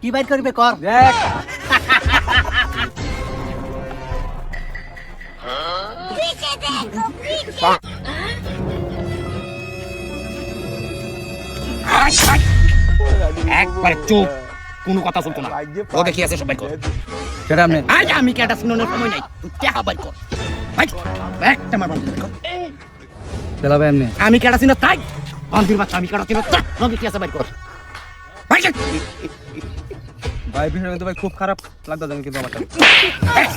কি বাইর করবে কর দেখ একবারে চুপ, কোনো কথা চলতো না। ওকে কি আছে সবাই কর। সেটা আপনি আজ আমি কেটা শুনানোর সময় নাই, তুই টাকা বাই কর। ভাই একটা মার বন্ধ কর। চালাবে এমনি আমি কেটা চিনো তাই বান্দির বাচ্চা, আমি কেটা চিনো তাই ওকে কি আছে বাই কর। ভাই ভাই বিষয়টা কিন্তু ভাই খুব খারাপ লাগতো জানি কিন্তু আমার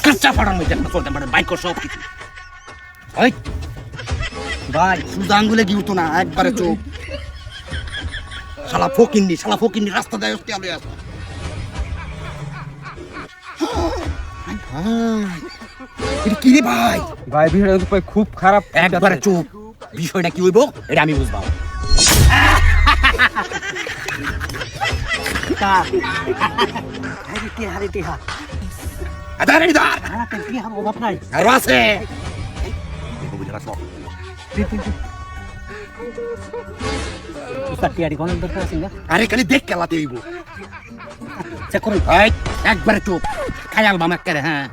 কাঁচা ফাড়ার মধ্যে একটা চলতে পারে বাইক কর সব কিছু। ভাই ভাই সুদা আঙ্গুলে গিয়ে উঠতো না, একবারে চোখ। শালা ফকিন্নি রাস্তা দেয় উঠতে আলো আসতো। এটা কি রে ভাই? ভাই বিষয়টা কিন্তু ভাই খুব খারাপ একবারে চুপ, বিষয়টা কি হইব এটা আমি বুঝবাম। আরে ইধার অভাব নাই আরো আছে। উস্তাদ টিয়ারি কোন দরকার আছে না আরে খালি দেখ খেলাতে হইব। চেক করুন ভাই একবারে চুপ, খায়াল বাম একেবারে। হ্যাঁ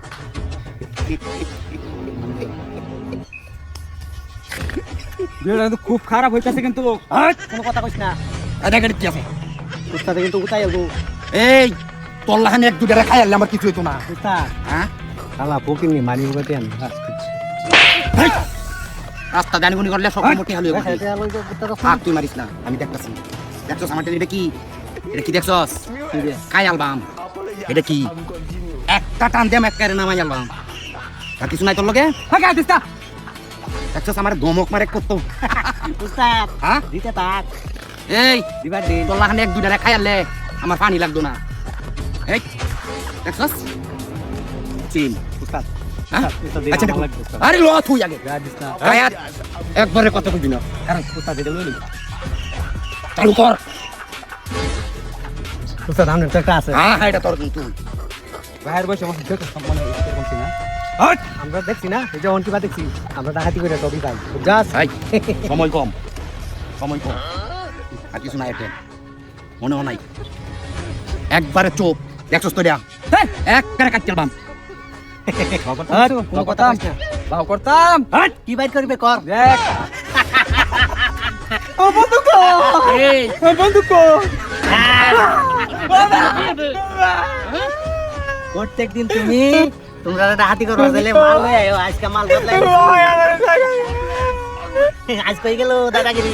বিষয়টা কিন্তু খুব খারাপ হইতাছে কিন্তু কোনো কথা কইস না এটা গাড়ি কি আছে? উস্তাদ কিন্তু উতাই আলবো এই তল্লাহানি এক দুটা খায়াল আমার কিছু হইতো না। উস্তাদ হ্যাঁ শালা ফকিনি মানি উগাতে আন এই, রাস্তা দানিগুনি করলে সব মোটি হালুয়ে বসে। এটা লই উস্তাদ থাক তুই মারিস না, আমি দেখতাছি। দেখছস আমার এটা কি? এটা কি দেখছস? কাই অ্যালবাম? এটা কি? একটা টান দেম একেবারে নামাই অ্যালবাম। আর কিছু নাই তোর লগে? ফাঁকা দিস্তা। দেখছস আমার ধমক মারে কত। উস্তাদ হ্যাঁ দিতে থাক এই দিবার দিন তোল্লাহানি এক দুটা খাইয়ালে আমার পানি লাগতো না। এই দেখছস চিন। উস্তাদ হ্যাঁ উস্তাদ আচ্ছা দিতে দেখো। লাগবে উস্তাদ আরে ল তুই আগে যা দিস না কায়াত একবারে কথা কইবি না, কারণ উস্তাদ এটা লইলি চালু কর। উস্তাদ আমাদের তো একটা আছে হ্যাঁ হ্যাঁ এটা তোর কিন্তু ভাইয়ের বয়সে আমার দেখো সম্মান এরকম না আমরা দেখছি না এই যে অন্টিবা দেখছি আমরা ডাকাতি করে সবই পাই জাস ভাই সময় কম, সময় কম, আর কিছু নাই। এটা মনে হয় নাই, একবারে চোপ। দেখছস তো এটা একবারে কাট চলবাম। কোনো কথা কইস না বাও করতাম কি বাইর করবে কর দেখ ও বন্ধুক এই ও বন্ধুক প্রত্যেকদিন তুমি তোমরা ডাকাতি করবা দিলে মাল হয়ে আয়ো আজকে মাল বদলাই আজ কই গেল দাদাগিরি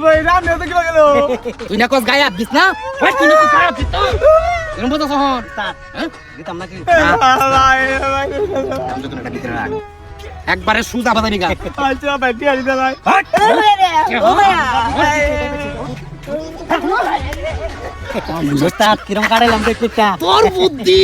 ভাই রাম নে তো কি গেল তুই না কস গায়াব দিস না? ভাই তুই না কস গায়াব দিস না? এরকম বলতো সহন উস্তাদ দিতাম নাকি ভাই ভাই একবারে সুজা বাদানি গা। আচ্ছা ভাই টিয়া দিতে ভাই উস্তাদ কিরম কাটাইলাম দেখতে তোর বুদ্ধি